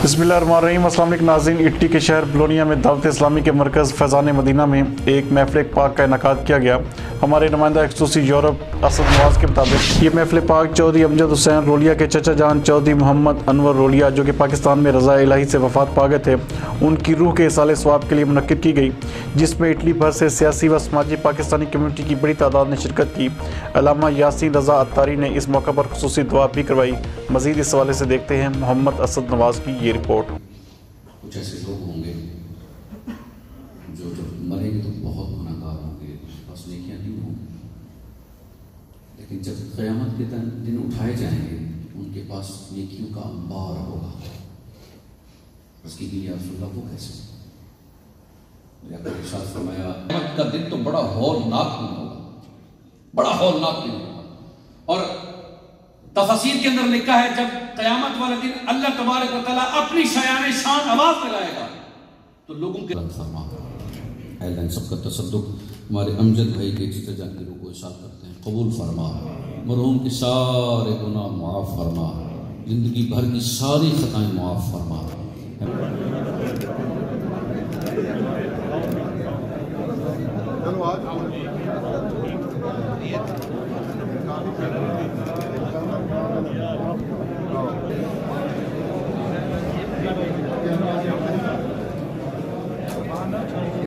बिस्मिल्लाहिर्रहमानिर्रहीम। अस्सलाम वालेकुम नाज़रीन। इट्टी के शहर बलोनिया में दावत इस्लामी के मरकज़ फैज़ान मदीना में एक महफ़िल पाक का इनेकाद किया गया। हमारे नुमाइंदा ख़ुसूसी यूरोप असद नवाज़ के मुताबिक ये महफ़िल पाक चौधरी अमजद हुसैन रोलिया के चचा जान चौधरी मोहम्मद अनवर रोलिया, जो कि पाकिस्तान में रज़ा इलाही से वफ़ात पा गए थे, उनकी रूह के इसाले सवाब के लिए मुनक्किद की गई, जिसमें इटली भर से सियासी व समाजी पाकिस्तानी कम्यूनिटी की बड़ी तादाद ने शिरकत की। अल्लामा यासीन रज़ा अत्तारी ने इस मौका पर ख़ुसूसी दुआ भी करवाई। मज़ीद इस हवाले से देखते हैं मोहम्मद असद नवाज़ की ये रिपोर्ट। कुछ ऐसे लोग होंगे जो जब मरेंगे तो बहुत गुनाहगार होंगे, बस नेकियां नहीं होंगी, लेकिन जब क़यामत के दिन उठाए जाएंगे उनके पास नेकियों का अंबार होगा। उसकी या रसूलल्लाह वो कैसे? इरशाद फरमाया क़यामत का दिन तो बड़ा हौलनाक दिन होगा, बड़ा हौलनाक दिन होगा। और तफसीर के अंदर लिखा है जब क़यामत वाले दिन अल्लाह तबारक व तआला अपनी शायान शान आवाज लगाएगा तो लोगों के फरमा सबका तसद्दुक हमारे अमजद भाई के चचा जान की रूह को इरशाद करते हैं, कबूल फरमा, मरहूम के सारे गुनाह मुआफ़ फरमा, जिंदगी भर की सारी खताएं मुआफ़ फरमा।